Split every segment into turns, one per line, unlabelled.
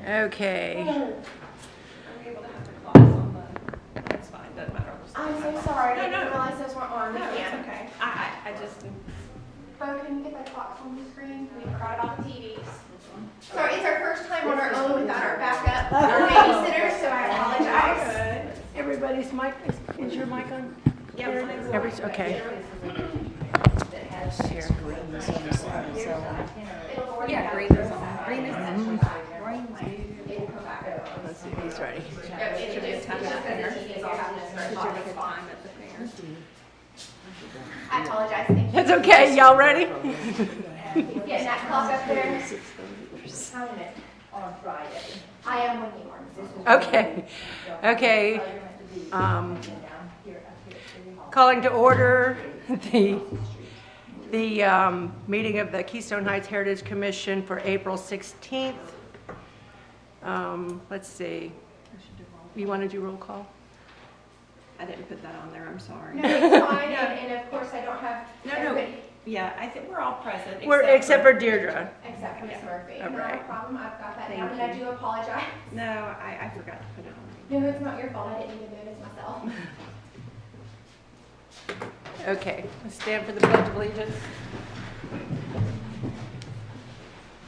Okay.
Are we able to have the clocks on the, that's fine, doesn't matter.
I'm so sorry, I
No,
didn't
no.
realize those weren't on. We
No, it's
can't.
okay. I just,
Bo, can you get the clocks on the screen? We forgot about the TVs. Sorry, it's our first time on our own without our backup, our babysitter, so I apologize.
Everybody's mic, is your mic on?
yeah,
Okay. Here.
Yeah, green is on. Green is on.
Let's see if he's ready.
Should be a time at the fair. Should you make a time at the fair?
I apologize, thank you.
It's okay, y'all ready?
Getting that clock up there.
On Friday.
I am when you are.
Okay. Okay. Calling to order the meeting of the Keystone Heights Heritage Commission for April 16th. Let's see. You want to do roll call?
I didn't put that on there, I'm sorry.
No, it's fine, and of course I don't have
No.
everybody,
Yeah, I think we're all present.
Except for Deirdre.
except for Miss Murphy.
All
No
right.
problem, I've got that
Thank
down, and I
you.
do apologize.
No, I forgot to put it on.
No, it's not your fault, I didn't even notice myself.
Okay, let's stand for the Pledge of Allegiance.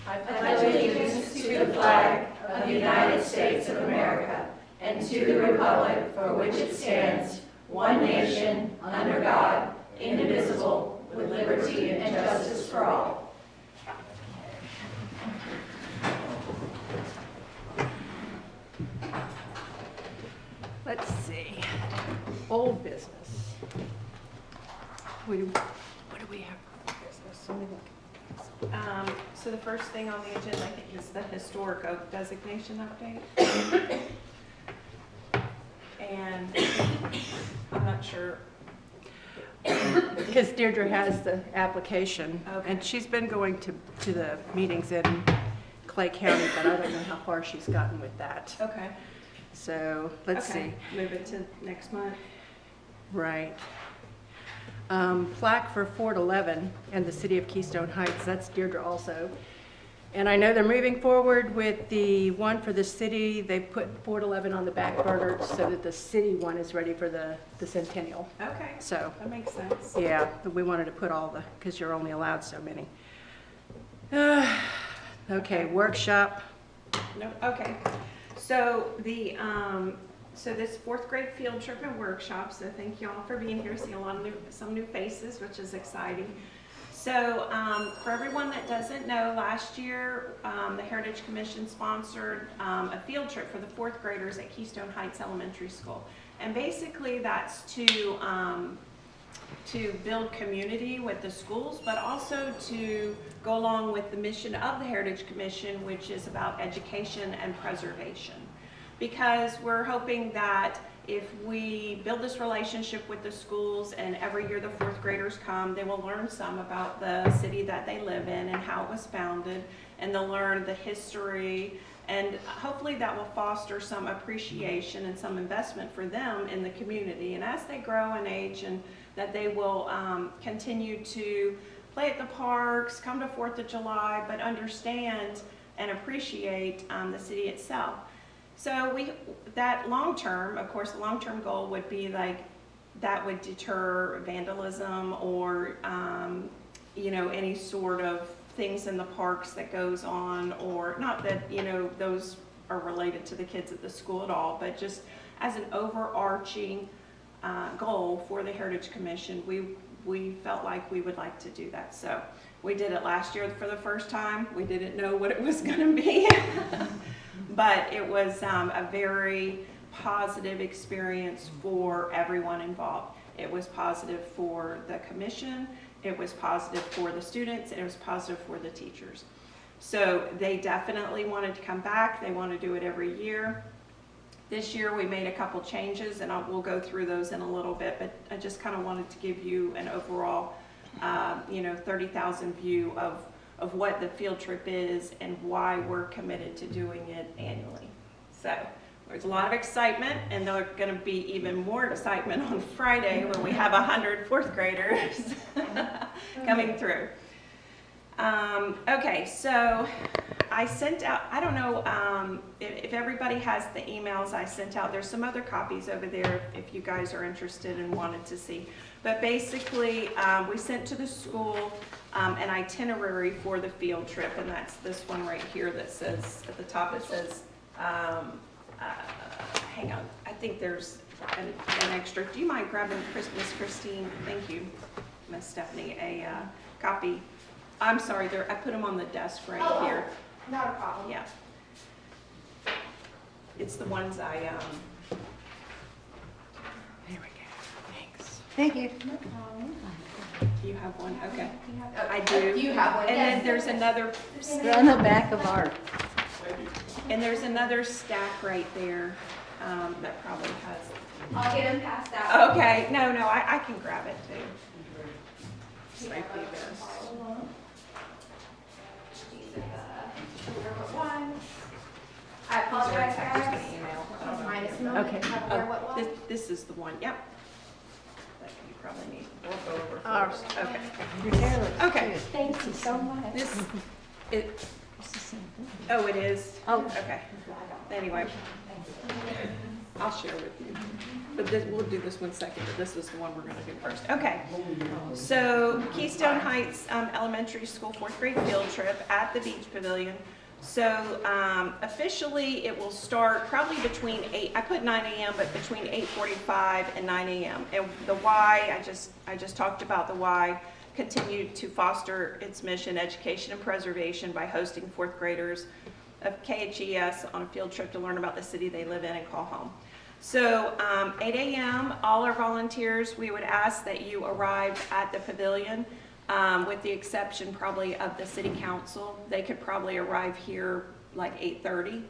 I
pledge allegiance to the flag of the United States of America and to the republic for which it stands, one nation, under God, indivisible, with liberty and justice for all.
Let's see. Old business. What do we have for old business? Let me look.
So the first thing on the agenda, I think, is the historic oak designation update. And I'm not sure.
Because Deirdre has the application,
Okay.
and she's been going to the meetings in Clay County, but I don't know how far she's gotten with that.
Okay.
So, let's see.
Okay. Move it to next month.
Right. Plaque for Fort 11 and the city of Keystone Heights, that's Deirdre also. And I know they're moving forward with the one for the city. They put Fort 11 on the back burner so that the city one is ready for the centennial.
Okay.
So,
That makes sense.
yeah, but we wanted to put all the, because you're only allowed so many. Okay, workshop.
No, okay. So the, so this fourth grade field trip and workshop, so thank you all for being here. See a lot of some new faces, which is exciting. So for everyone that doesn't know, last year the Heritage Commission sponsored a field trip for the fourth graders at Keystone Heights Elementary School. And basically that's to build community with the schools, but also to go along with the mission of the Heritage Commission, which is about education and preservation. Because we're hoping that if we build this relationship with the schools and every year the fourth graders come, they will learn some about the city that they live in and how it was founded, and they'll learn the history, and hopefully that will foster some appreciation and some investment for them in the community. And as they grow in age, and that they will continue to play at the parks, come to 4th of July, but understand and appreciate the city itself. So that long term, of course, the long term goal would be like that would deter vandalism or any sort of things in the parks that goes on, or not that those are related to the kids at the school at all, but just as an overarching goal for the Heritage Commission, we felt like we would like to do that. So we did it last year for the first time. We didn't know what it was going to be. But it was a very positive experience for everyone involved. It was positive for the commission, it was positive for the students, and it was positive for the teachers. So they definitely wanted to come back. They want to do it every year. This year we made a couple changes, and we'll go through those in a little bit, but I just kind of wanted to give you an overall 30,000 view of what the field trip is and why we're committed to doing it annually. So there's a lot of excitement, and there's going to be even more excitement on Friday when we have 100 fourth graders coming through. Okay, so I sent out, I don't know if everybody has the emails I sent out. There's some other copies over there if you guys are interested and wanted to see. But basically, we sent to the school an itinerary for the field trip, and that's this one right here that says, at the top it says, hang on, I think there's an extra. Do you mind grabbing Miss Christine? Thank you, Miss Stephanie, a copy. I'm sorry, I put them on the desk right here.
Not a problem.
Yeah. It's the ones I,
There we go. Thanks.
Thank you.
you have one? Okay.
Oh,
I do.
You have one,
And
yes.
then there's another,
They're on the back of our,
and there's another stack right there that probably has.
I'll get them passed out.
Okay, no, I can grab it too. Might be best.
These are the what ones. I apologize, guys. Minus one.
Okay.
Have what
Oh,
one?
this is the one, yep. That you probably need. We'll go over
All
first. Okay.
your hair looks
Okay.
good.
Thank you so much.
Oh, it is?
Oh.
Okay. Anyway, I'll share with you. But we'll do this one second, but this is the one we're gonna do first. Okay. So Keystone Heights Elementary School 4th grade field trip at the Beach Pavilion. So officially it will start probably between 8, I put 9 a.m., but between 8:45 and 9 a.m. And the why, I just talked about the why, continue to foster its mission, education and preservation by hosting 4th graders of KHES on a field trip to learn about the city they live in and call home. So 8 a.m., all our volunteers, we would ask that you arrive at the pavilion, with the exception probably of the city council. They could probably arrive here like 8:30,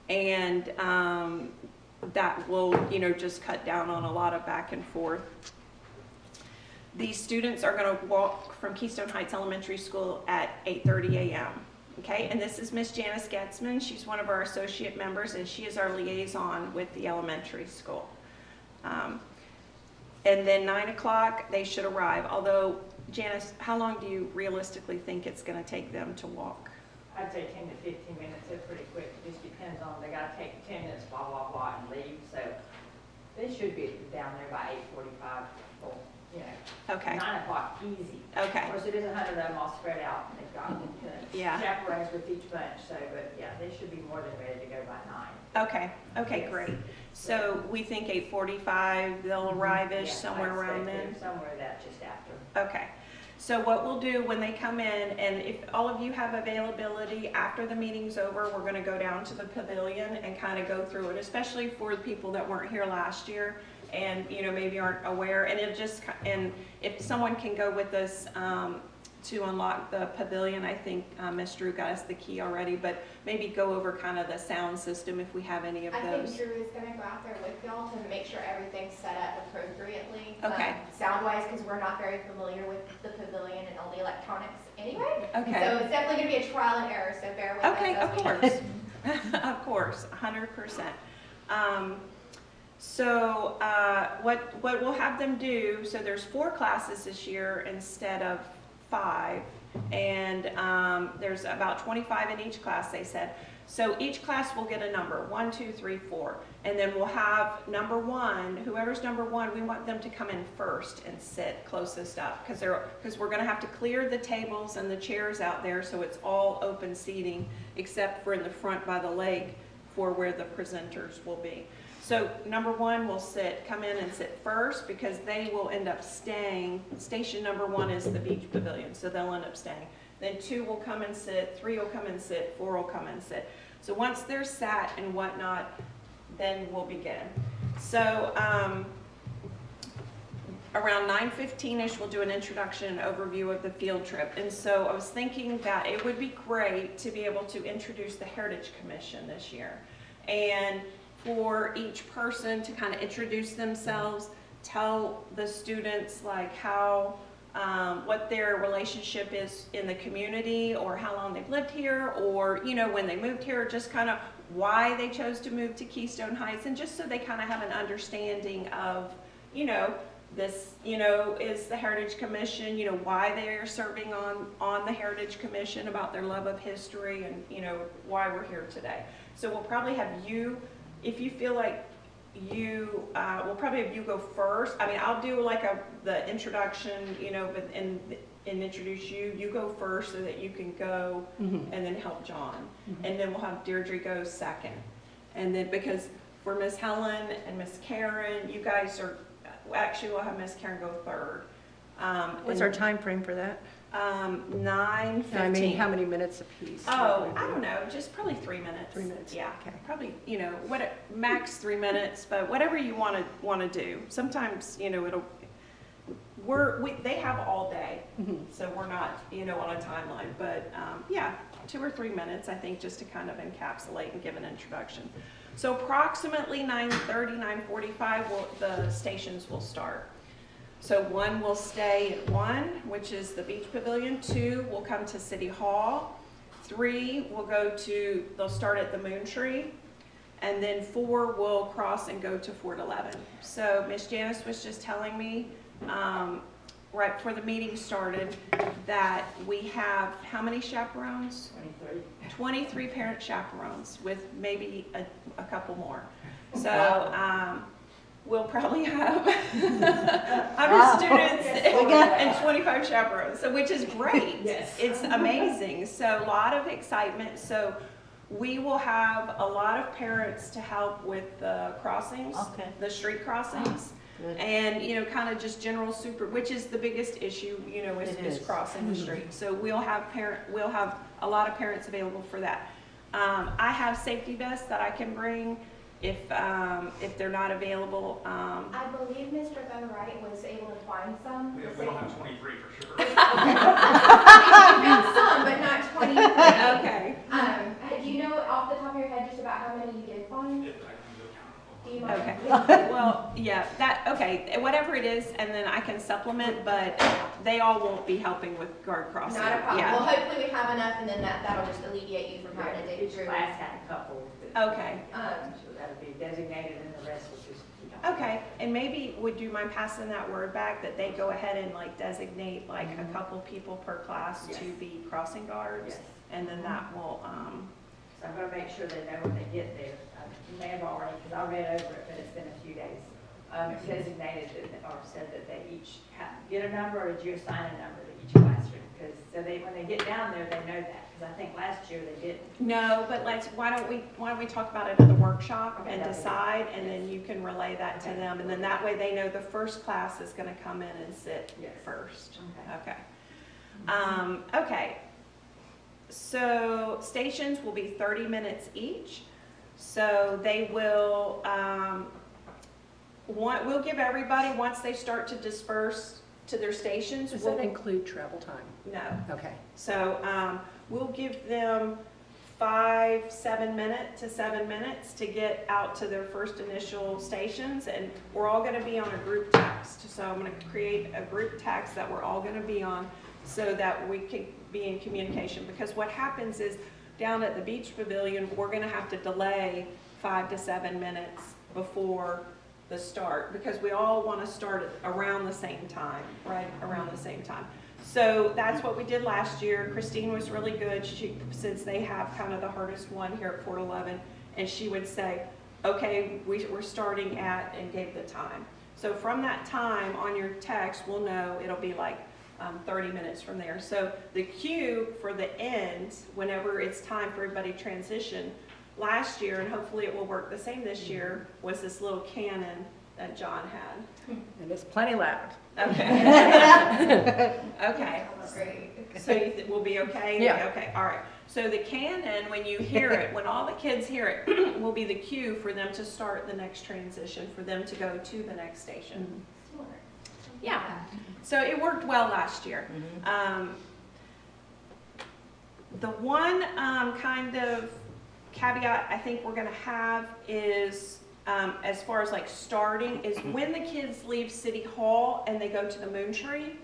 and that will, just cut down on a lot of back and forth. These students are going to walk from Keystone Heights Elementary School at 8:30 a.m. Okay, and this is Miss Janice Getzman. She's one of our associate members, and she is our liaison with the elementary school. And then 9 o'clock, they should arrive. Although, Janice, how long do you realistically think it's going to take them to walk?
I'd say 10 to 15 minutes, they're pretty quick, it just depends on, they gotta take 10 minutes, blah, blah, blah, and leave, so they should be down there by 8:45, or,
Okay,
9 o'clock, easy.
okay,
Of course, it is 100 of them all spread out, and they've got,
Yeah.
chaperones with each bunch, so, but yeah, they should be more than ready to go by 9.
okay, great. So we think 8:45, they'll arrive-ish,
Yeah,
somewhere
I'd say
around
they're
then?
somewhere that just after.
Okay, so what we'll do when they come in, and if all of you have availability after the meeting's over, we're gonna go down to the pavilion and kind of go through it, especially for the people that weren't here last year and, maybe aren't aware, and if someone can go with us, to unlock the pavilion, I think, Ms. Drew got us the key already, but maybe go over kind of the sound system if we have any of
I
those.
think Drew is gonna go out there with y'all to make sure everything's set up appropriately.
Okay.
Sound-wise, because we're not very familiar with the pavilion and all the electronics anyway.
Okay.
So it's definitely gonna be a trial and error, so bear with us.
Okay,
as
of
we-
course, of course, 100%. So what we'll have them do, so there's 4 classes this year instead of 5, and there's about 25 in each class, they said. So each class will get a number, 1, 2, 3, 4, and then we'll have number 1, whoever's number 1, we want them to come in first and sit closest up, because we're gonna have to clear the tables and the chairs out there, so it's all open seating, except for in the front by the lake for where the presenters will be. So number 1 will come in and sit first, because they will end up staying. Station number 1 is the beach pavilion, so they'll end up staying. Then 2 will come and sit, 3 will come and sit, 4 will come and sit. So once they're sat and whatnot, then we'll begin. So around 9:15ish, we'll do an introduction and overview of the field trip. And so I was thinking that it would be great to be able to introduce the Heritage Commission this year. And for each person to kind of introduce themselves, tell the students like how, what their relationship is in the community, or how long they've lived here, or, when they moved here, just kind of why they chose to move to Keystone Heights, and just so they kind of have an understanding of, this, you know, is the Heritage Commission, you know, why they're serving on the Heritage Commission, about their love of history, and, you know, why we're here today. So we'll probably have you, if you feel like we'll probably have you go first. I mean, I'll do like the introduction, you know, but, and introduce you. You go first so that you can go and then help John. And then we'll have Deirdre go second. And then, because for Miss Helen and Miss Karen, you guys are, actually we'll have Miss Karen go third.
What's our time frame for that?
9:15.
I mean, how many minutes apiece?
Oh, I don't know, just probably 3 minutes.
3 minutes,
Yeah,
okay.
probably, you know, max 3 minutes, but whatever you want to do. Sometimes, you know, they have all day, so we're not, you know, on a timeline, but yeah, 2 or 3 minutes, I think, just to kind of encapsulate and give an introduction. So approximately 9:30, 9:45, the stations will start. So 1 will stay at 1, which is the Beach Pavilion. 2 will come to City Hall. 3 will they'll start at the Moon Tree. And then 4 will cross and go to Fort 11. So Miss Janice was just telling me, right before the meeting started, that we have how many chaperones? 23 parent chaperones, with maybe a couple more. So we'll probably have 100 students and 25 chaperones, so which is great.
Yes.
It's amazing. So a lot of excitement. So we will have a lot of parents to help with the crossings, the street crossings.
Good.
And, you know, kind of just general which is the biggest issue, you know, is crossing the street. So we'll have a lot of parents available for that. I have safety vests that I can bring if they're not available.
I believe Mr. Van Wright was able to find some.
We don't have 23 for sure.
We found some, but not 23.
Okay.
Do you know off the top of your head just about how many you did find?
If I can go count.
Do you mind?
Okay. Well, yeah, whatever it is, and then I can supplement, but they all won't be helping with guard crossing.
Not a problem.
Yeah.
Well, hopefully we have enough, and then that'll just alleviate you from having to dig
Each
through.
class had a couple. that-
Okay.
So that'll be designated and the rest will just.
Okay, and maybe would you mind passing that word back, that they go ahead and like designate like a couple people per class to be crossing guards?
Yes.
And then that will,
So I'm gonna make sure they know when they get there. You may have already, because I read over it, but it's been a few days. Designated or said that they each get a number, or did you assign a number to each classroom? Because so when they get down there, they know that. Because I think last year they didn't.
no, but why don't we talk about it at the workshop
Okay,
and
that'd be
decide,
good.
and
Yes.
then you can relay that to
Okay.
them, and then that way they know the first class is gonna come in and sit
Yes.
first.
Okay.
Okay. Okay. So stations will be 30 minutes each. So they will, we'll give everybody, once they start to disperse to their stations,
Does
we'll,
that include travel time?
no.
Okay.
So we'll give them 7 minutes to get out to their first initial stations, and we're all gonna be on a group text. So I'm gonna create a group text that we're all gonna be on so that we can be in communication. Because what happens is, down at the Beach Pavilion, we're gonna have to delay 5 to 7 minutes before the start, because we all wanna start at around the same time, right, around the same time. So that's what we did last year. Christine was really good, since they have kind of the hardest one here at Fort 11, and she would say, okay, we're starting at, and gave the time. So from that time on your text, we'll know it'll be like 30 minutes from there. So the cue for the end, whenever it's time for everybody to transition, last year, and hopefully it will work the same this year, was this little cannon that John had.
And it's plenty loud.
Okay. Okay.
That's great.
So we'll be okay?
Yeah.
Okay, all right. So the cannon, when you hear it, when all the kids hear it, will be the cue for them to start the next transition, for them to go to the next station.
Smart.
Yeah. So it worked well last year. The one kind of caveat I think we're gonna have is, as far as like starting, is when the kids leave City Hall and they go to the Moon Tree,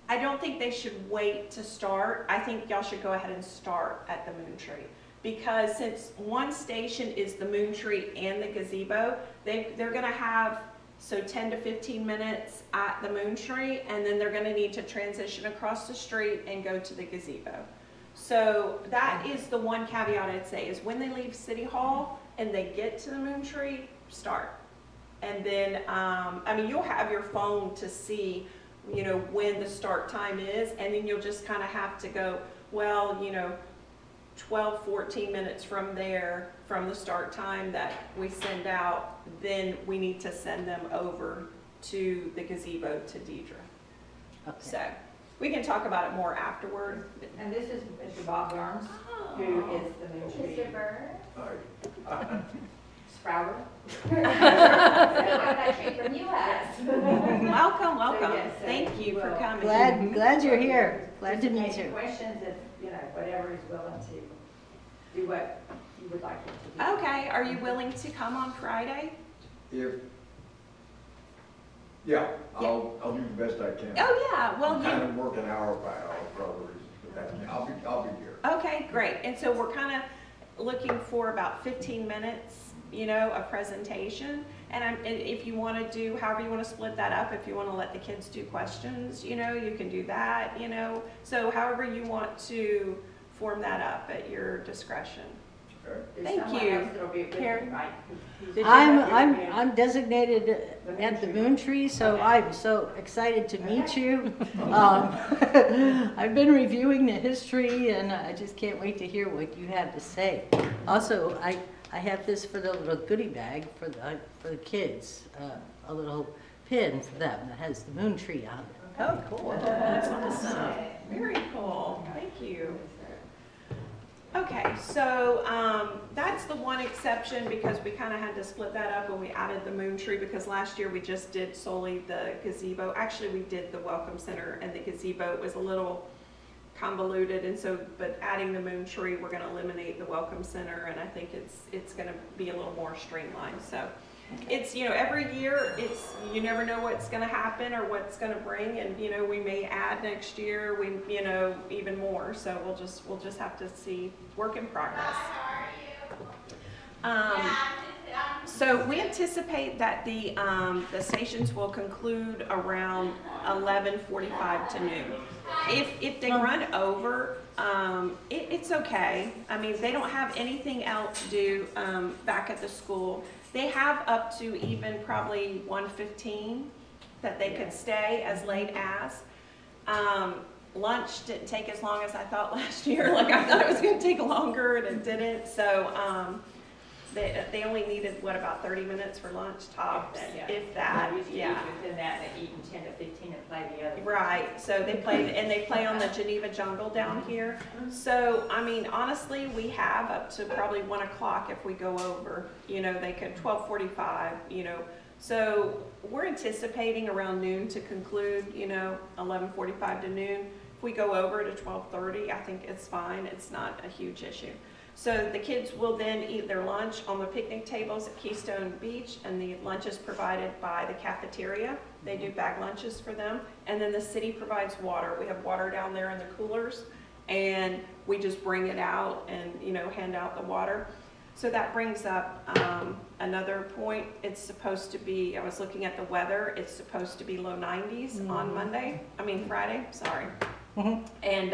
I don't think they should wait to start. I think y'all should go ahead and start at the Moon Tree. Because since one station is the Moon Tree and the gazebo, they're gonna have So 10 to 15 minutes at the Moon Tree, and then they're gonna need to transition across the street and go to the gazebo. So that is the one caveat I'd say, is when they leave City Hall and they get to the Moon Tree, start. And then, I mean, you'll have your phone to see, you know, when the start time is, and then you'll just kind of have to go, well, you know, 12, 14 minutes from there, from the start time that we send out, then we need to send them over to the gazebo to Deidre. So, we can talk about it more afterward.
And this is Mr. Bob Burns, who is the Moon Tree
Mr. Burr.
sprouter.
I got that tree from US.
Welcome, welcome.
yes, so
Thank you for
well,
coming.
Glad you're here. Glad to meet
Any
you.
questions, if, you know, whatever is willing to do what you would like him to do.
Okay, are you willing to come on Friday?
Yeah, I'll do the best I can.
Oh, yeah, well,
I'm kind
you,
of working hour by hour for other reasons, but that, I'll be here.
okay, great. And so we're kind of looking for about 15 minutes, you know, a presentation. And if you want to do, however you want to split that up, if you want to let the kids do questions, you know, you can do that, you know. So however you want to form that up at your discretion.
Okay.
There's
Thank
someone
you.
else that'll be with you,
Karen.
right?
I'm designated at the Moon Tree, so
Okay.
I'm so excited to meet you. I've been reviewing the history, and I just can't wait to hear what you have to say. Also, I have this for the little goodie bag for the kids, a little pin for them that has the Moon Tree on it.
Oh, cool. That's awesome. Very cool. Thank you. Okay, so that's the one exception, because we kind of had to split that up when we added the Moon Tree, because last year we just did solely the gazebo. Actually, we did the Welcome Center and the gazebo. It was a little convoluted, and so, but adding the Moon Tree, we're going to eliminate the Welcome Center, and I think it's going to be a little more streamlined. So it's, you know, every year, it's, you never know what's going to happen or what's going to bring, and, you know, we may add next year, you know, even more. So we'll just have to see. Work in progress. So we anticipate that the stations will conclude around 11:45 to noon. If they run over, it's okay. I mean, they don't have anything else due back at the school. They have up to even probably 1:15 that they could stay as late as. Lunch didn't take as long as I thought last year. Like, I thought it was going to take longer, and it didn't. So they only needed, what, about 30 minutes for lunch tops,
Yeah.
if that.
They usually
Yeah.
eat within that, they eat in 10 to 15 and play the other.
Right, so they play on the Geneva Jungle down here. So, I mean, honestly, we have up to probably 1 o'clock if we go over. You know, they could 12:45, you know. So we're anticipating around noon to conclude, you know, 11:45 to noon. If we go over to 12:30, I think it's fine. It's not a huge issue. So the kids will then eat their lunch on the picnic tables at Keystone Beach, and the lunch is provided by the cafeteria. They do bag lunches for them, and then the city provides water. We have water down there in the coolers, and we just bring it out and, you know, hand out the water. So that brings up another point. It's supposed to be, I was looking at the weather, it's supposed to be low 90s on Friday, sorry. And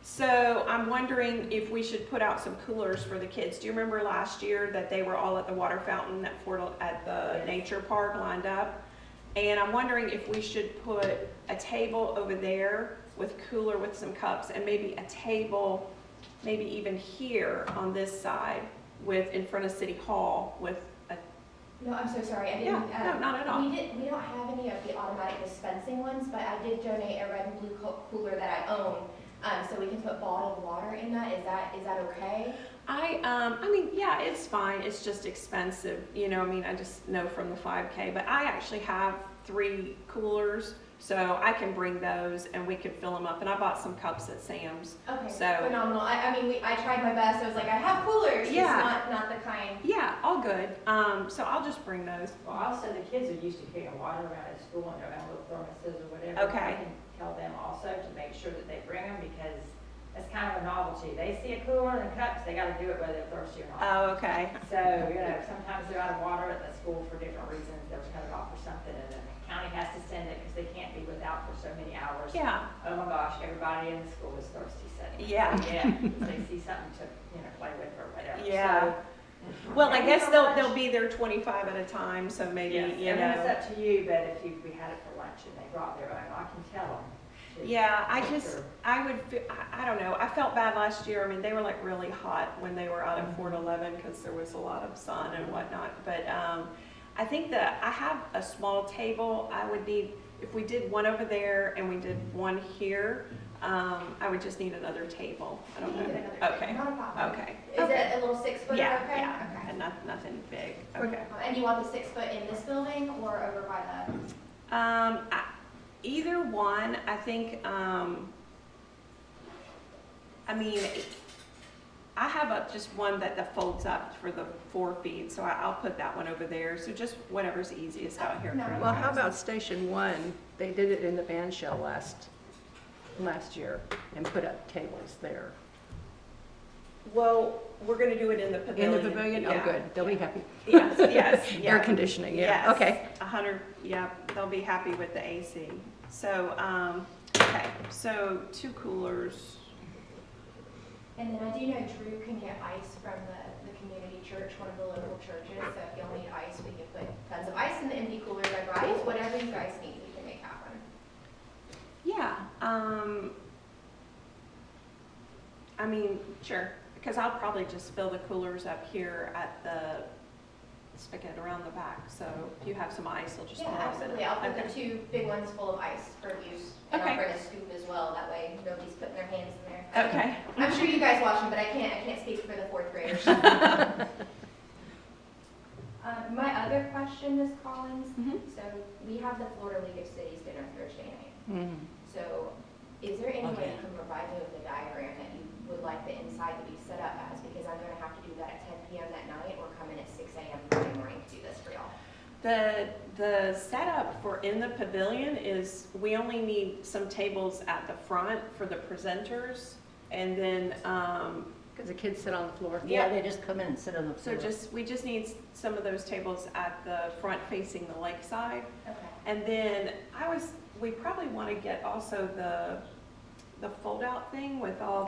so I'm wondering if we should put out some coolers for the kids. Do you remember last year that they were all at the water fountain at the nature park lined up? And I'm wondering if we should put a table over there with cooler with some cups, and maybe a table, maybe even here on this side in front of City Hall with a,
No, I'm so sorry, I didn't.
yeah, no, not at all.
We don't have any of the automatic dispensing ones, but I did donate a red and blue cooler that I own, so we can put bottled water in that. Is that okay?
I mean, yeah, it's fine. It's just expensive. You know, I mean, I just know from the 5K, but I actually have 3 coolers, so I can bring those and we can fill them up. And I bought some cups at Sam's.
Okay,
So-
phenomenal. I mean, I tried my best. I was like, I have coolers,
Yeah.
just not the kind.
Yeah, all good. So I'll just bring those.
Well, also, the kids are used to carrying water around at school and their own little thermoses or whatever.
Okay.
I can tell them also to make sure that they bring them, because It's kind of a novelty. They see a cooler and cups, they gotta do it whether they're thirsty or not.
Oh, okay.
So, sometimes they're out of water at the school for different reasons, they'll cut it off for something, and the county has to send it, because they can't be without for so many hours.
Yeah.
Oh my gosh, everybody in the school is thirsty suddenly.
Yeah.
So, yeah, they see something to, play with or whatever.
Yeah.
So,
Well, I
thank you
guess
so
they'll,
much.
they'll be there 25 at a time, so maybe,
Yes,
you
and then it's
know.
up to you, but if we had it for lunch and they brought their own, I can tell them.
Yeah, I would, I don't know, I felt bad last year. I mean, they were like really hot when they were out at Fort 11 because there was a lot of sun and whatnot. But I think that I have a small table. I would need, if we did one over there and we did one here, I would just need another table. I don't
You can
know.
get another
Okay,
table, not a problem.
okay.
Is it a little 6-footer,
Yeah,
okay?
yeah,
Okay.
and nothing big. Okay.
And you want the 6 foot in this building or over by the?
Either one, I think, I mean, I have just one that folds up for the 4 feet, so I'll put that one over there. So just whatever's easiest out here.
No.
for you
Well, how
guys.
about Station 1? They did it in the band shell last year and put up tables there.
Well, we're gonna do it in the
In
pavilion.
the pavilion? Oh,
Yeah.
good. They'll be happy.
Yes, yes, yeah.
Air conditioning, yeah.
Yes,
Okay.
100, yeah, they'll be happy with the AC. So, okay, so 2 coolers.
And then I do know Drew can get ice from the community church, one of the local churches. So if y'all need ice, we can put tons of ice in the empty coolers, like ice, whatever you guys need, we can make happen.
Yeah, I mean, sure, because I'll probably just fill the coolers up here at the spigot around the back. So if you have some ice, I'll just
Yeah,
pour them in.
absolutely. I'll put
Okay.
the 2 big ones full of ice for use. And
Okay.
I'll bring a scoop as well, that way nobody's putting their hands in there.
Okay.
I'm sure you guys watch them, but I can't speak for the 4th graders. My other question, Ms. Collins,
Mhm.
so we have the Florida League of Cities dinner Thursday night.
Mhm.
So is there any way
Okay.
you can provide me with a diagram that you would like the inside to be set up as? Because I'm gonna have to do that at 10 PM that night or come in at 6 AM Friday morning to do this for y'all.
The setup for in the pavilion is, we only need some tables at the front for the presenters. And then,
Because the kids sit on the floor.
Yeah, they just come in and sit on the
so
floor.
we just need some of those tables at the front facing the lakeside.
Okay.
And then we probably want to get also the fold-out thing with all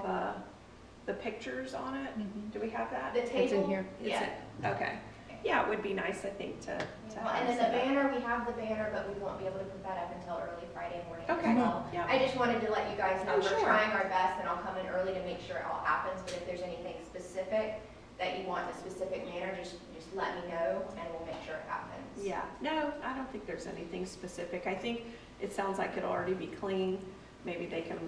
the pictures on it. Do we have that?
The table?
It's in here.
Is
Yeah.
it? Okay. Yeah, it would be nice, I think, to
Well,
have
and then
set
the
up.
banner, we have the banner, but we won't be able to put that up until early Friday morning as
Okay.
well.
Yeah.
I just wanted to let you guys know
Oh,
we're
sure.
trying our best, and I'll come in early to make sure it all happens, but if there's anything specific that you want in a specific manner, just let me know, and we'll make sure it happens.
Yeah, no, I don't think there's anything specific. I think it sounds like it'll already be clean. Maybe they can,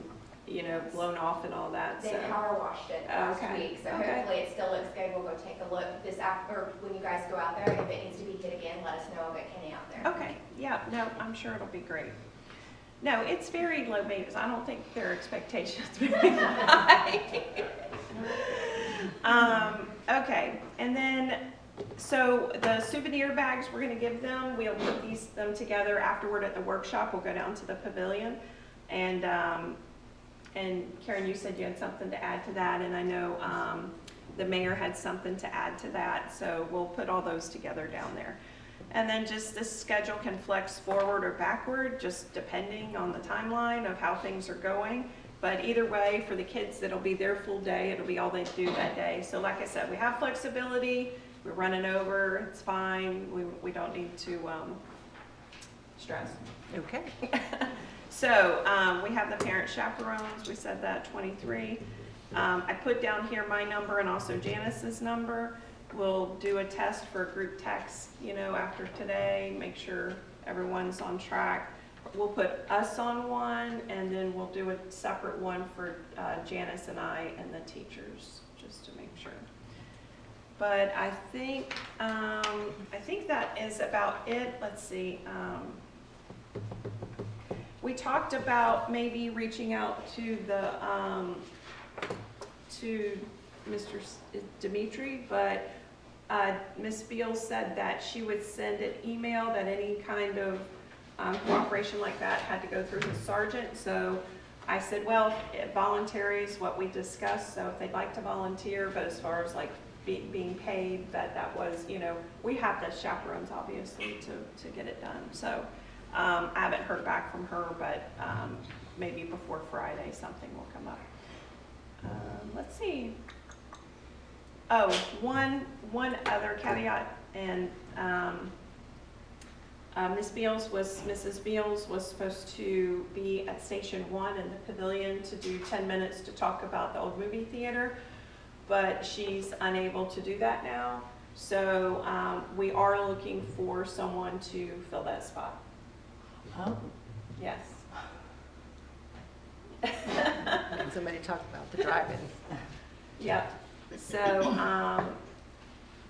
blown off and all that, so.
They power washed it last
Okay.
week, so
Okay.
hopefully it still looks good. We'll go take a look this after, when you guys go out there. If it needs to be hit again, let us know. I'll get Kenny out there.
Okay, yeah, no, I'm sure it'll be great. No, it's very low maintenance. I don't think their expectations very high. Okay, and then, so the souvenir bags we're gonna give them, we'll put them together afterward at the workshop. We'll go down to the pavilion. And Karen, you said you had something to add to that, and I know the mayor had something to add to that, so we'll put all those together down there. And then just this schedule can flex forward or backward, just depending on the timeline of how things are going. But either way, for the kids, it'll be their full day, it'll be all they do that day. So like I said, we have flexibility, we're running over, it's fine, we don't need to stress.
Okay.
So, we have the parent chaperones, we said that, 23. I put down here my number and also Janice's number. We'll do a test for group text, after today, make sure everyone's on track. We'll put us on one, and then we'll do a separate one for Janice and I and the teachers, just to make sure. But I think that is about it. Let's see. We talked about maybe reaching out to to Mr. Dimitri, but Ms. Beals said that she would send an email that any kind of cooperation like that had to go through the sergeant. So I said, well, voluntary is what we discussed, so if they'd like to volunteer, but as far as like being paid, that was, we have the chaperones obviously to get it done. So I haven't heard back from her, but maybe before Friday something will come up. Let's see. Oh, one other caveat, and Mrs. Beals was supposed to be at Station 1 in the pavilion to do 10 minutes to talk about the old movie theater, but she's unable to do that now. So we are looking for someone to fill that spot.
Oh,
Yes.
And somebody talked about the drive-in.
Yep. So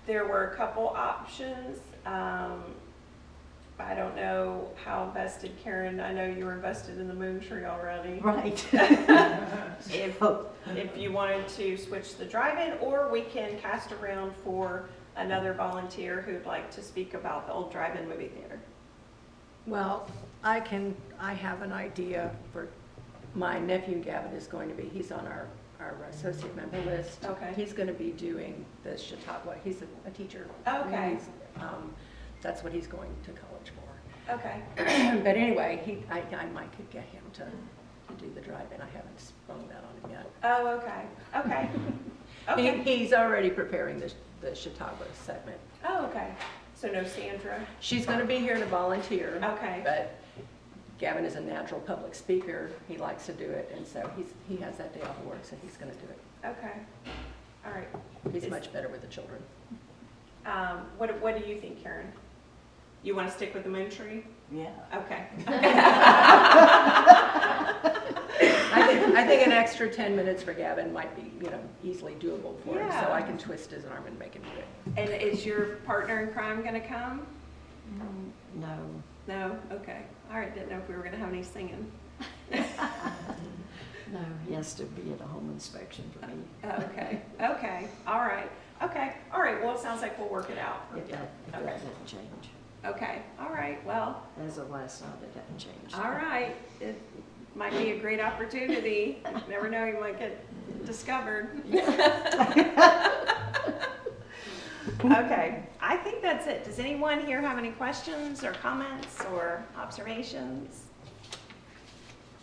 there were a couple options. I don't know how vested, Karen, I know you were invested in the Moon Tree already.
right.
If you wanted to switch the drive-in, or we can cast around for another volunteer who'd like to speak about the old drive-in movie theater.
Well, I have an idea for, my nephew Gavin is going to be, he's on our associate member list.
Okay.
He's going to be doing the Chautauqua, he's a teacher.
Okay.
He's, that's what he's going to college for.
Okay.
But anyway, I might could get him to do the drive-in. I haven't sprung that on him yet.
Oh, okay. Okay. Okay.
He's already preparing the Chautauqua segment.
Oh, okay. So no Sandra.
She's going to be here to volunteer.
Okay.
But Gavin is a natural public speaker. He likes to do it, and so he has that day off of work, so he's going to do it.
Okay. All right.
He's much better with the children.
What do you think, Karen? You want to stick with the Moon Tree?
Yeah.
Okay.
I think an extra 10 minutes for Gavin might be, easily doable for him, so
Yeah.
I can twist his arm and make him do it.
And is your partner in crime going to come?
No.
No? Okay. All right. Didn't know if we were going to have any singing.
No, he has to be at a home inspection for me.
Okay. Okay. All right. Okay. All right. Well, it sounds like we'll work it out.
If that
Okay.
doesn't change.
Okay. All right. Well,
As of last night, it hadn't changed.
all right. It might be a great opportunity. You never know, you might get discovered. Okay. I think that's it. Does anyone here have any questions or comments or observations?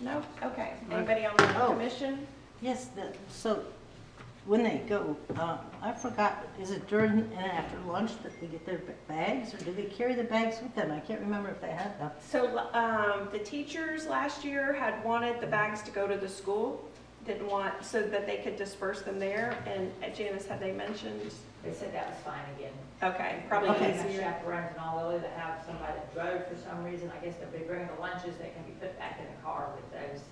No? Okay. Anybody on the
Oh.
commission?
Yes, so when they go, I forgot, is it during and after lunch that they get their bags, or do they carry the bags with them? I can't remember if they had them.
So the teachers last year had wanted the bags to go to the school, didn't want, so that they could disperse them there. And Janice, have they mentioned?
They said that was fine again.
Okay, probably
Okay.
easier.
Chaperones and all those that have somebody that drove for some reason, I guess they'll be bringing the lunches that can be put back in the car with those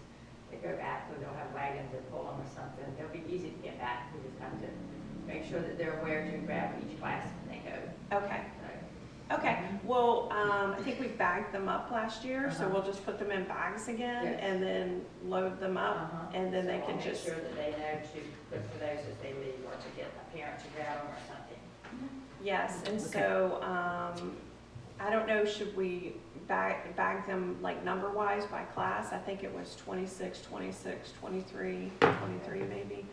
that go back, so they'll have wagons that pull them or something. They'll be easy to get back. We just have to make sure that they're aware to grab each class when they go.
Okay,
So,
okay. Well, I think we bagged them up last year, so we'll just put them in bags again
Yes.
and then load them up, and then they
So
can
I'll
just.
make sure that they know to look for those as they leave, or to get a parent to grab them or something.
Yes, and so, I don't know, should we bag them like number-wise by class? I think it was 26, 26, 23, 23 maybe.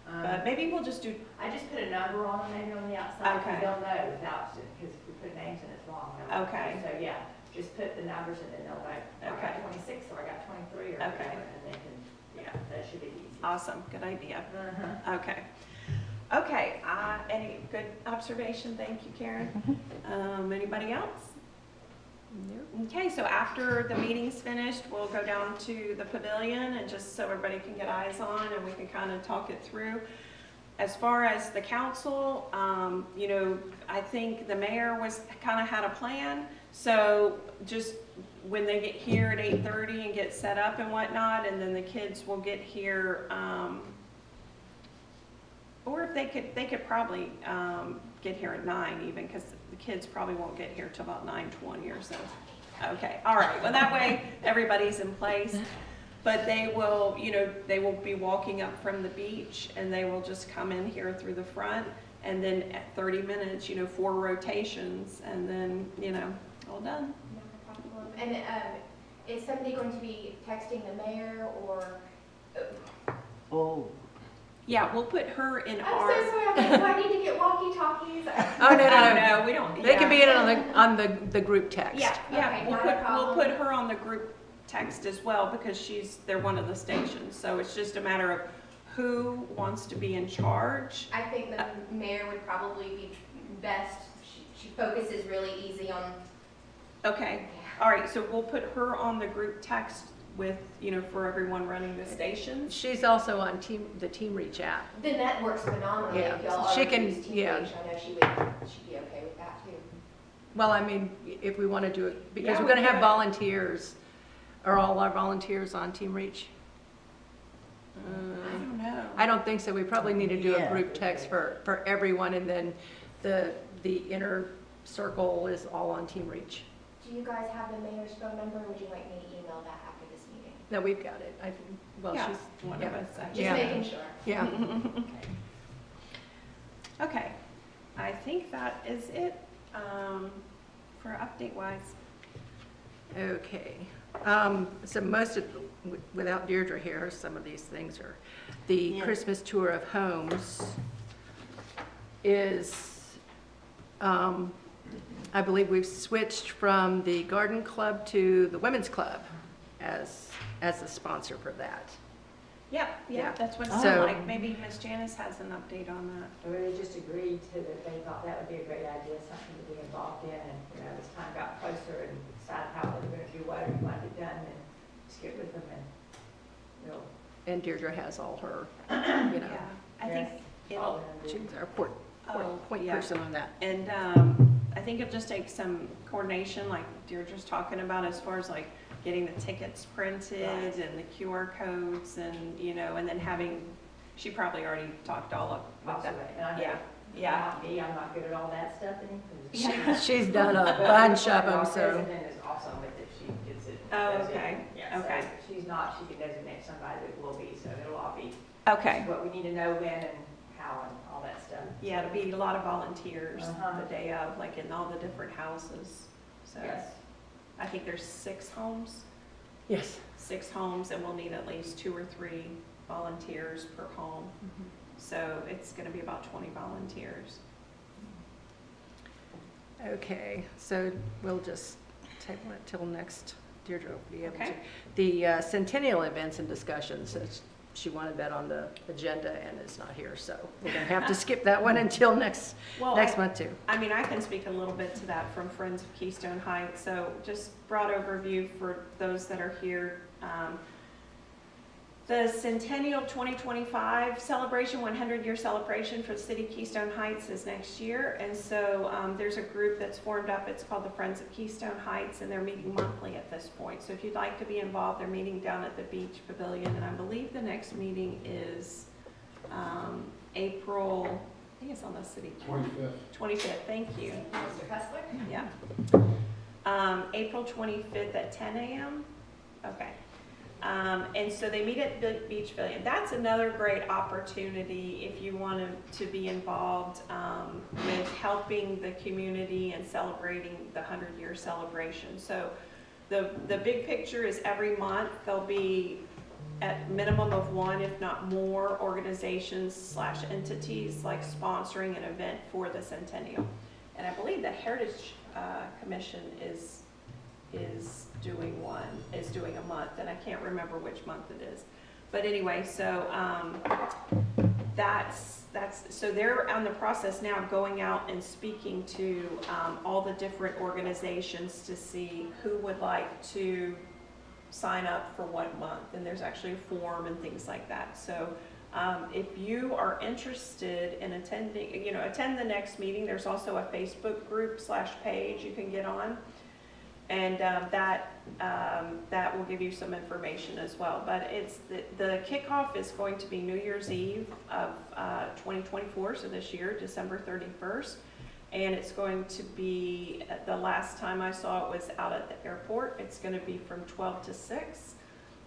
But maybe we'll just do,
I just put a number on them, maybe on the outside,
Okay.
because they'll know without, because if we put names in, it's wrong.
Okay.
So, yeah, just put the numbers and then they'll know, I
Okay.
got 26 or I got 23 or
Okay.
whatever, and they can, yeah, that should be easy.
awesome, good idea.
Uh-huh.
Okay. Okay, any good observation? Thank you, Karen. Anybody else? Okay, so after the meeting's finished, we'll go down to the pavilion and just so everybody can get eyes on and we can kind of talk it through. As far as the council, I think the mayor kind of had a plan. So just when they get here at 8:30 and get set up and whatnot, and then the kids will get here, or if they could probably get here at 9 even, because the kids probably won't get here till about 9:20 or so. Okay, all right, well, that way everybody's in place. But they will, they will be walking up from the beach and they will just come in here through the front, and then at 30 minutes, 4 rotations, and then, all done.
No problem. And is somebody going to be texting the mayor or
Oh,
Yeah, we'll put her in
I'm
our.
so sorry, I'm like, do I need to get walkie-talkies?
Oh, no,
Oh,
no,
no, we don't.
they can be
yeah.
in on the group text.
Yeah, yeah,
Okay,
we'll
not a
put
problem.
her on the group text as well because they're one of the stations. So it's just a matter of who wants to be in charge.
I think the mayor would probably be best. She focuses really easy on.
Okay, all right, so we'll put her on the group text with, for everyone running the stations.
She's also on the Team Reach app.
Then that works phenomenally.
Yeah,
If y'all
she
already
can-
use Team
yeah.
Reach, I know she'd be okay with that too.
Well, I mean, if we want to do it, because
Yeah,
we're going to
we
have
could.
volunteers. Are all our volunteers on Team Reach?
I don't know.
I don't think so. We probably need to do a
Yeah.
group text for everyone, and then the inner circle is all on Team Reach.
Do you guys have the mayor's phone number? Or would you like me to email that after this meeting?
No, we've got it. I think, well,
Yeah,
she's,
one
yeah.
of us.
Just
Yeah.
making sure.
yeah.
Okay, I think that is it for update wise.
Okay. So most of, without Deirdre here, some of these things are, the
Yeah.
Christmas tour of homes is, I believe we've switched from the garden club to the women's club as the sponsor for that.
Yeah,
Yeah.
that's what it
So-
sounded like. Maybe Miss Janice has an update on that.
Or they just agreed to that, they thought that would be a great idea, something to be involved in, and, as time got closer and decided how they were gonna do what, or wanted it done, and just get with them and,
And Deirdre has all her,
Yeah, I think
follow
it'll,
them.
she's our point
yeah.
person on that.
And I think it'll just take some coordination, like Deirdre's talking about, as far as like getting the tickets printed
Right.
and the QR codes and, and then having, she probably already talked all up with that.
Possibly, and I know,
Yeah, yeah.
not me, I'm not good at all that stuff, and
She's done a bunch of them,
Our
so.
president is awesome with it, she gets it.
Oh,
does it.
okay,
Yeah, so
okay.
if she's not, she can designate somebody that will be, so it'll all be
Okay.
what we need to know when and how and all that stuff.
Yeah, it'll be a lot of volunteers
Uh-huh.
the day of, like in all the different houses. So
Yes.
I think there's 6 homes.
Yes.
6 homes, and we'll need at least 2 or 3 volunteers per home. So it's gonna be about 20 volunteers.
Okay, so we'll just table it till next, Deirdre will be able to.
Okay.
The centennial events and discussions, she wanted that on the agenda and is not here, so we're gonna have to skip that one until next
Well,
month too.
I mean, I can speak a little bit to that from Friends of Keystone Heights. So just broad overview for those that are here. The Centennial 2025 celebration, 100-year celebration for the city of Keystone Heights is next year. And so there's a group that's formed up. It's called the Friends of Keystone Heights, and they're meeting monthly at this point. So if you'd like to be involved, they're meeting down at the Beach Pavilion. And I believe the next meeting is April, I think it's on the city. 25th, thank you.
Mr. Kessler?
Yeah. April 25th at 10 a.m. Okay. And so they meet at the Beach Pavilion. That's another great opportunity if you want to be involved with helping the community and celebrating the 100-year celebration. So the big picture is every month there'll be at minimum of 1, if not more, organizations / entities like sponsoring an event for the centennial. And I believe the Heritage Commission is doing a month, and I can't remember which month it is. But anyway, so so they're on the process now going out and speaking to all the different organizations to see who would like to sign up for what month, and there's actually a form and things like that. So if you are interested in attending, attend the next meeting. There's also a Facebook group / page you can get on. And that will give you some information as well. But it's the kickoff is going to be New Year's Eve of 2024, so this year, December 31st. And it's going to be, the last time I saw it was out at the airport. It's going to be from 12 to 6.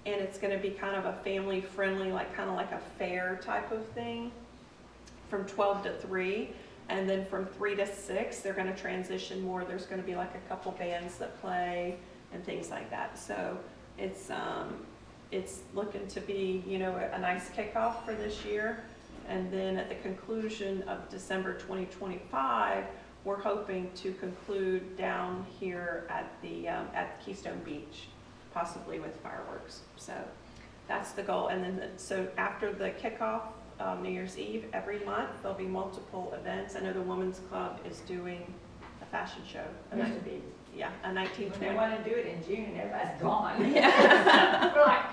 And it's going to be kind of a family-friendly, kind of like a fair type of thing, from 12 to 3. And then from 3 to 6, they're going to transition more. There's going to be like a couple bands that play and things like that. So it's it's looking to be, you know, a nice kickoff for this year. And then at the conclusion of December 2025, we're hoping to conclude down here at the at Keystone Beach, possibly with fireworks. So that's the goal. And then, so after the kickoff, New Year's Eve, every month, there'll be multiple events. I know the Women's Club is doing a fashion show.
Used to be.
Yeah, a
When
1920.
they want to do it in June and everybody's gone. We're like,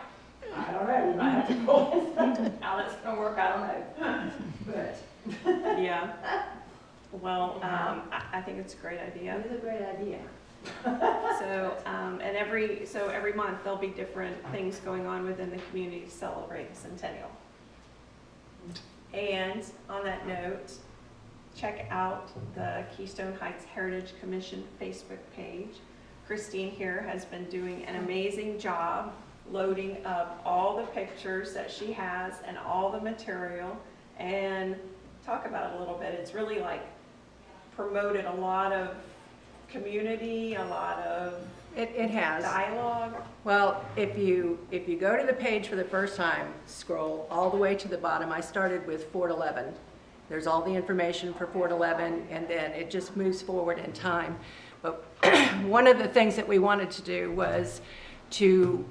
I don't know, we might have to pull this something. How that's gonna work, I don't know. But
Yeah. Well, I think it's a great idea.
it is a great idea.
So, and every month, there'll be different things going on within the community to celebrate the centennial. And on that note, check out the Keystone Heights Heritage Commission Facebook page. Christine here has been doing an amazing job loading up all the pictures that she has and all the material, and talk about it a little bit. It's really like promoted a lot of community, a lot of
It has.
dialogue.
Well, if you go to the page for the first time, scroll all the way to the bottom. I started with Fort 11. There's all the information for Fort 11, and then it just moves forward in time. But one of the things that we wanted to do was to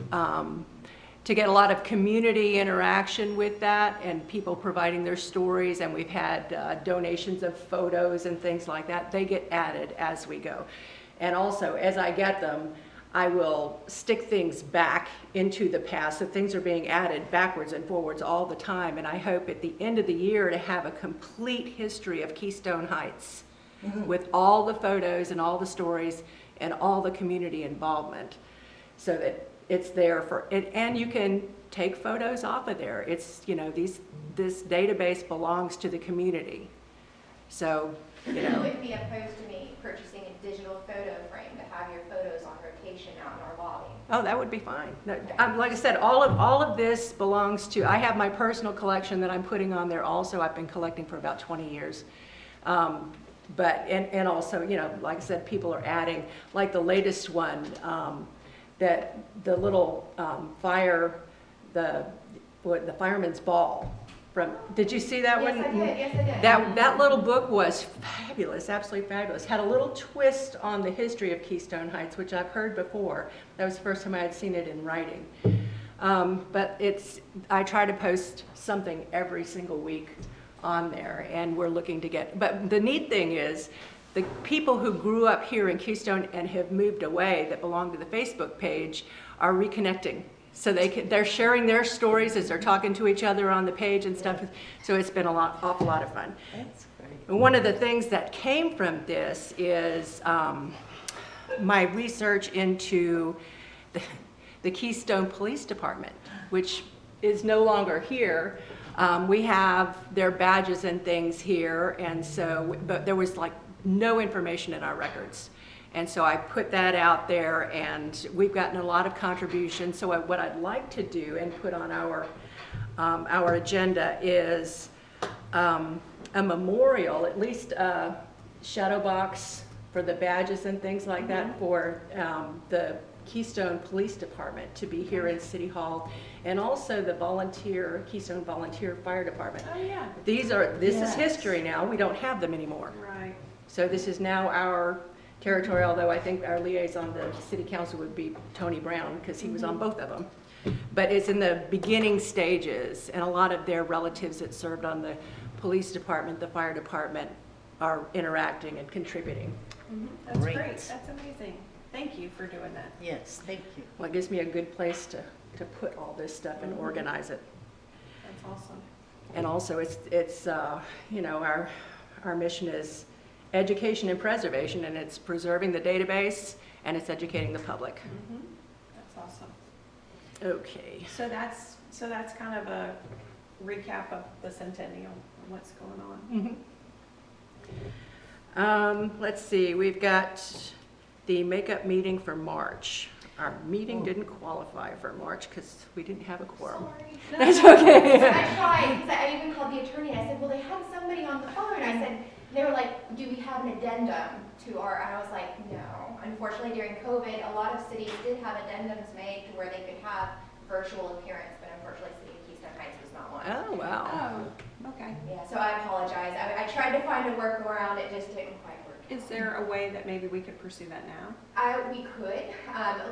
get a lot of community interaction with that, and people providing their stories, and we've had donations of photos and things like that. They get added as we go. And also, as I get them, I will stick things back into the past. So things are being added backwards and forwards all the time. And I hope at the end of the year to have a complete history of Keystone Heights with all the photos and all the stories and all the community involvement, so that it's there for it. And you can take photos off of there. It's, you know, this database belongs to the community. So, you
You
know.
wouldn't be opposed to me purchasing a digital photo frame to have your photos on rotation out in our lobby.
Oh, that would be fine. No, like I said, all of this belongs to, I have my personal collection that I'm putting on there also. I've been collecting for about 20 years. But, and also, you know, like I said, people are adding, like the latest one, that the little the fireman's ball from, did you see that one?
Yes, I did, yes, I did.
That little book was fabulous, absolutely fabulous. Had a little twist on the history of Keystone Heights, which I've heard before. That was the first time I had seen it in writing. But I try to post something every single week on there, and we're looking to get, but the neat thing is, the people who grew up here in Keystone and have moved away that belong to the Facebook page are reconnecting. So they're sharing their stories as they're talking to each other on the page and stuff. So it's been awful lot of fun.
That's great.
And one of the things that came from this is my research into the Keystone Police Department, which is no longer here. We have their badges and things here, and so, but there was like no information in our records. And so I put that out there, and we've gotten a lot of contributions. So what I'd like to do and put on our agenda is a memorial, at least a shadow box for the badges and things like that for the Keystone Police Department to be here in City Hall, and also the Keystone Volunteer Fire Department.
Oh, yeah.
This is
Yes.
history now. We don't have them anymore.
Right.
So this is now our territory, although I think our liaison to the city council would be Tony Brown, because he was on both of them. But it's in the beginning stages, and a lot of their relatives that served on the police department, the fire department, are interacting and contributing.
That's
Great.
great. That's amazing. Thank you for doing that.
Yes, thank you.
Well, it gives me a good place to put all this stuff and organize it.
That's awesome.
And also, it's you know, our mission is education and preservation, and it's preserving the database, and it's educating the public.
That's awesome.
Okay.
So that's kind of a recap of the centennial and what's going on.
Let's see, we've got the makeup meeting for March. Our meeting didn't qualify for March because we didn't have a quorum.
Sorry.
That's okay.
I tried, because I even called the attorney, I said, well, they had somebody on the phone, I said, they were like, do we have an addendum to our, and I was like, no. Unfortunately, during COVID, a lot of cities did have addendums made to where they could have virtual appearance, but unfortunately City of Keystone Heights was not one.
Oh, wow.
Oh, okay.
Yeah, so I apologize. I tried to find a workaround, it just didn't quite work.
Is there a way that maybe we could pursue that now?
We could.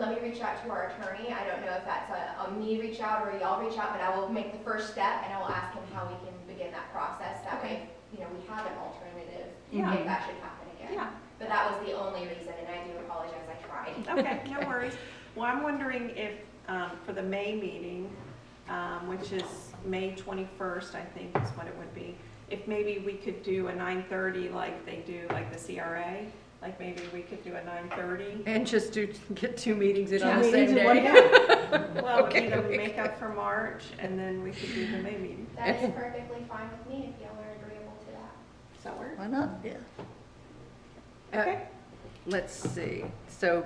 Let me reach out to our attorney. I don't know if that's a me reach out or y'all reach out, but I will make the first step and I will ask him how we can begin that process. That way, you know, we have an alternative
Yeah.
if that should happen again.
Yeah.
But that was the only reason, and I do apologize, I tried.
Okay, no worries. Well, I'm wondering if, for the May meeting, which is May 21st, I think is what it would be, if maybe we could do a 9:30 like they do, like the CRA, like maybe we could do a 9:30.
And just get 2 meetings in
Two
on the
meetings
same
in one
day.
day.
Well,
Okay,
you know,
okay.
make up for March, and then we could do the May meeting.
That is perfectly fine with me if y'all are agreeable to that.
Does that work?
Why not? Yeah.
Okay.
Let's see, so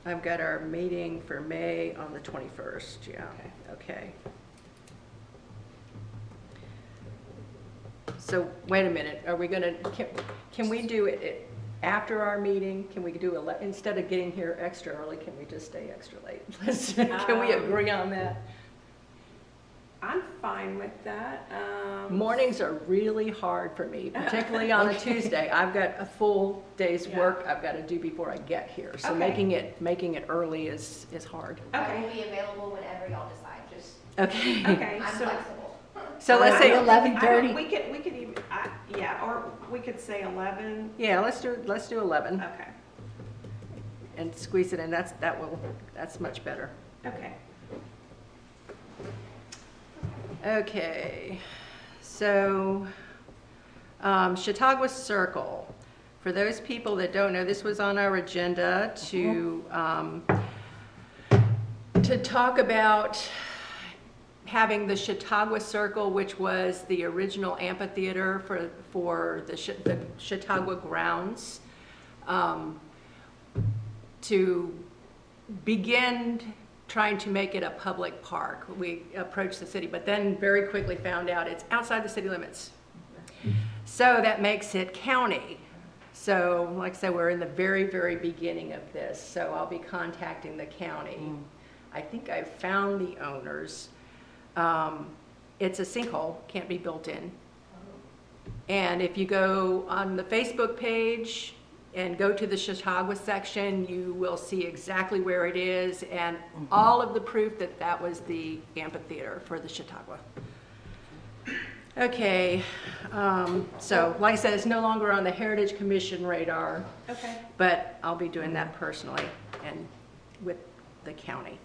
I've got our meeting for May on the 21st, yeah, okay. So, wait a minute, are we gonna, can we do it after our meeting? Can we do, instead of getting here extra early, can we just stay extra late? Can we agree on that?
I'm fine with that.
Mornings are really hard for me, particularly on a Tuesday. I've got a full day's
Yeah.
work I've got to do before I get here. So
Okay.
making it early is hard.
I
Okay.
will be available whenever y'all decide, just,
Okay.
Okay,
I'm
so.
flexible.
So let's say,
11:30.
We could even, yeah, or we could say 11.
yeah, let's do 11
Okay,
and squeeze it in. That's much better.
okay.
Okay, so Chautauqua Circle. For those people that don't know, this was on our agenda to talk about having the Chautauqua Circle, which was the original amphitheater for the Chautauqua grounds, to begin trying to make it a public park. We approached the city, but then very quickly found out it's outside the city limits. So that makes it county. So like I said, we're in the very, very beginning of this. So I'll be contacting the county. I think I've found the owners. It's a sinkhole, can't be built in. And if you go on the Facebook page and go to the Chautauqua section, you will see exactly where it is and all of the proof that that was the amphitheater for the Chautauqua. Okay, so like I said, it's no longer on the Heritage Commission radar,
Okay.
but I'll be doing that personally and with the county.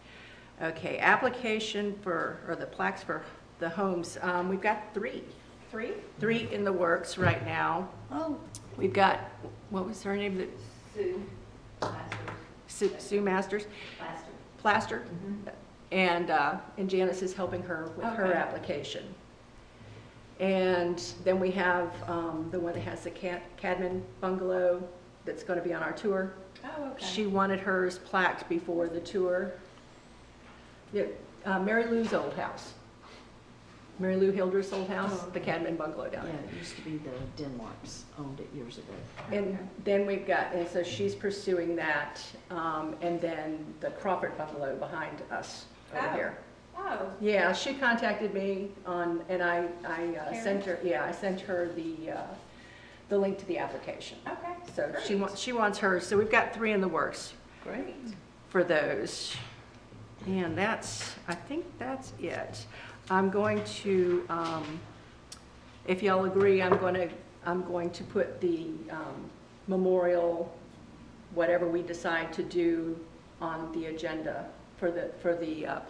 Okay, application or the plaques for the homes, we've got 3 in the works right now.
Oh,
We've got, what was her name? Sue Masters? Plaster. And Janice is helping her with her
Okay.
application. And then we have the one that has the Cadman bungalow that's going to be on our tour.
Oh, okay.
She wanted hers plaqued before the tour. Yeah, Mary Lou's old house. Mary Lou Hilder's old house, the Cadman bungalow down
Yeah,
there.
it used to be the Denmarks owned it years ago.
And then we've got, and so she's pursuing that, and then the Crawford bungalow behind us over
Oh.
here.
Oh,
Yeah, she contacted me on, and I sent her,
Karen?
yeah, I sent her the link to the application.
okay.
So
Great.
she wants hers, so we've got 3 in the works
great.
for those. And I think that's it. I'm going to, if y'all agree, I'm going to put the memorial, whatever we decide to do on the agenda for the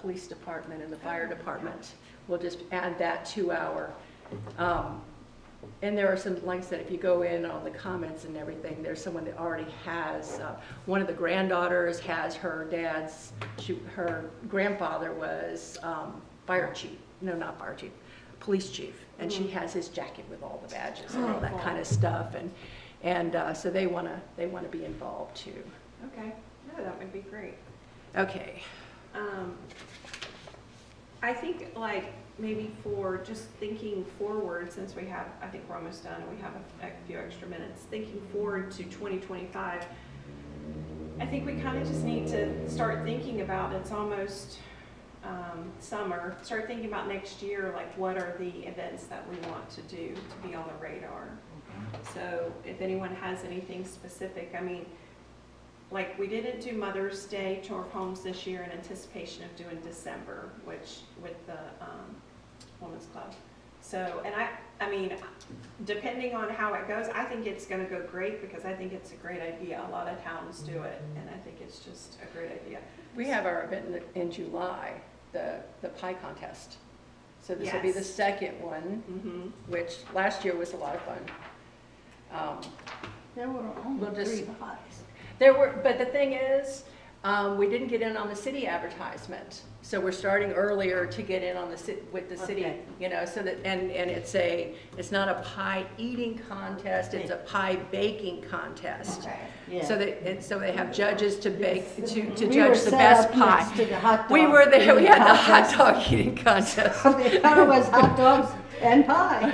police department and the fire department. We'll just add that to our, and there are some, like I said, if you go in on the comments and everything, there's someone that already has, one of the granddaughters has her her grandfather was fire chief, no, not fire chief, police chief, and she has his jacket with all the badges and all that kind of stuff, and so they want to be involved too.
Okay, no, that would be great.
Okay.
I think like maybe for just thinking forward, since we have, I think we're almost done and we have a few extra minutes, thinking forward to 2025, I think we kind of just need to start thinking about it's almost summer, start thinking about next year, like what are the events that we want to do to be on the radar. So if anyone has anything specific, I mean, like we didn't do Mother's Day tour of homes this year in anticipation of doing December, which with the Women's Club. So, and I mean, depending on how it goes, I think it's gonna go great because I think it's a great idea. A lot of towns do it, and I think it's just a great idea.
We have our event in July, the pie contest. So this will be the
Yes.
second one,
Mm-hmm.
which last year was a lot of fun.
There were only
We'll just-
3 pies.
There were, but the thing is, we didn't get in on the city advertisement. So we're starting earlier to get in on the with the city,
Okay.
you know, so that, and it's not a pie eating contest, it's a pie baking contest.
Okay.
Yeah.
So they have judges to bake, to
We were
judge the
set
best
up next
pie.
to the hot
We
dog
were there, we
eating
had the hot
contest.
dog eating contest.
They thought it was hot dogs and pie.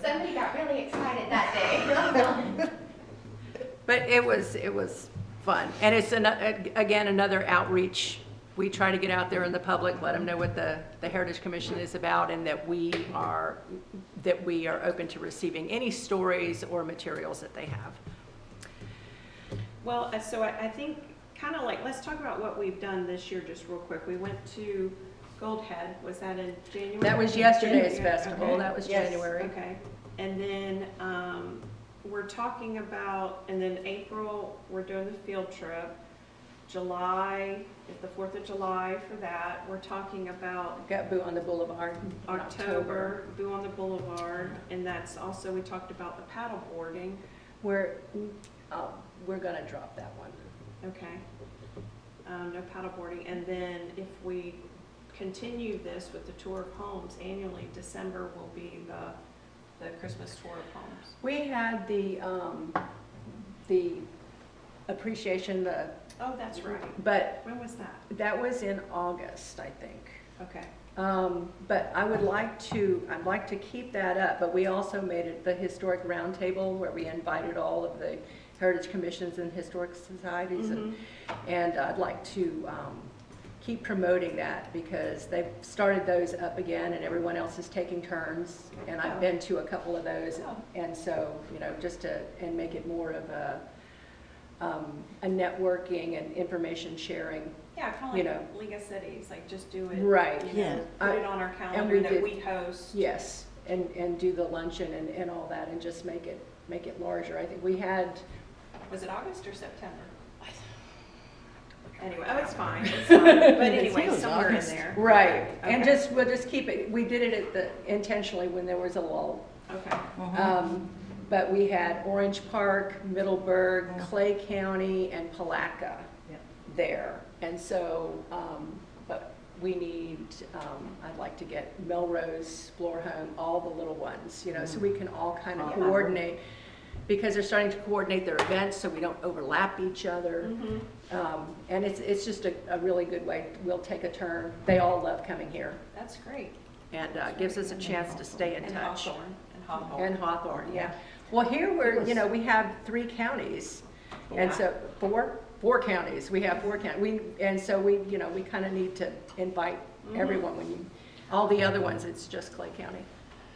Somebody got really excited that day.
But it was fun. And it's, again, another outreach. We try to get out there in the public, let them know what the Heritage Commission is about, and that we are open to receiving any stories or materials that they have.
Well, so I think kind of like, let's talk about what we've done this year just real quick. We went to Gold Head, was that in January?
That was yesterday's
January,
festival,
okay.
that was
Yes.
January.
Okay, and then, we're talking about, and then April, we're doing the field trip. July, is the 4th of July for that. We're talking about
Got Boo on the Boulevard in
October, Boo on the Boulevard, and that's also, we talked about the paddle boarding.
We're gonna drop that one.
Okay. No paddle boarding, and then if we continue this with the tour of homes annually, December will be the Christmas tour of homes.
We had the appreciation,
Oh, that's right.
but
When was that?
that was in August, I think.
Okay.
But I'd like to keep that up, but we also made it the historic roundtable where we invited all of the heritage commissions and historic societies, and I'd like to keep promoting that because they've started those up again and everyone else is taking turns, and I've been to a couple of those, and so, you know, just to, and make it more of a networking and information sharing.
Yeah, kind
You
of
know.
like League of Cities, like just do it.
Right.
You know,
Yeah.
put it on our
we
calendar that
did-
we host.
Yes, and do the luncheon and all that, and just make it larger. I think we had,
Was it August or September? Anyway, oh, it's fine, it's fine. But anyway,
It was
somewhere in
August.
there.
right, and
Okay.
we'll just keep it, we did it intentionally when there was a lull.
Okay.
But we had Orange Park, Middleburg, Clay County, and Palaca
Yeah.
there. And so, but we need, I'd like to get Melrose, Florhome, all the little ones, you know, so we can all kind of
Yeah.
coordinate, because they're starting to coordinate their events so we don't overlap each other. And it's just a really good way. We'll take a turn. They all love coming here,
That's great.
and gives us a chance to stay in
And
touch.
Hawthorne, and Hawthorne.
And Hawthorne, yeah. Well, here we're, you know, we have 3 counties, and so, 4 counties, we have 4 counties. And so we, you know, we kind of need to invite everyone when all the other ones, it's just Clay County.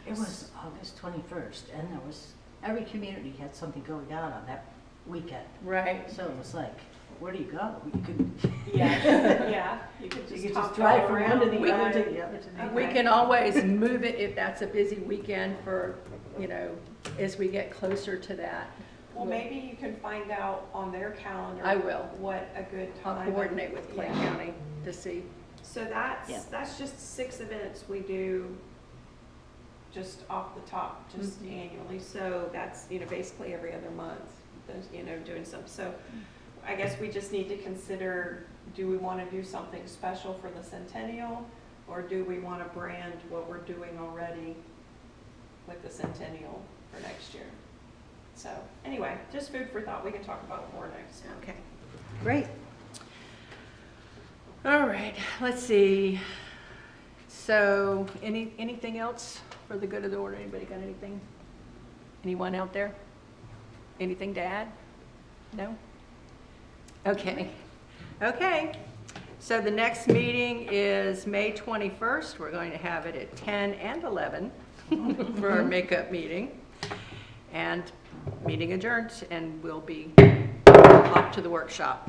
It was August 21st, and there was, every community had something going on that weekend.
Right.
So it was like, where do you go? You could,
Yeah, you could
you
just
could
pop
just drive
all
from
around.
one to the other
Right.
to the other to the other.
We can always move it if that's a busy weekend for, you know, as we get closer to that.
Well, maybe you can find out on their calendar.
I will.
What a good
I'll
time.
coordinate with Clay
Yeah.
County to see.
So
Yeah.
that's just 6 events we do just off the top, just annually. So that's, you know, basically every other month, you know, doing some. So I guess we just need to consider, do we want to do something special for the centennial? Or do we want to brand what we're doing already with the centennial for next year? So anyway, just food for thought. We can talk about it more next month.
Okay.
Great.
All right, let's see. So, anything else for the good of the order? Anybody got anything? Anyone out there? Anything to add? No? Okay. Okay. So the next meeting is May 21st. We're going to have it at 10 and 11 for our makeup meeting. And meeting adjourned, and we'll be off to the workshop.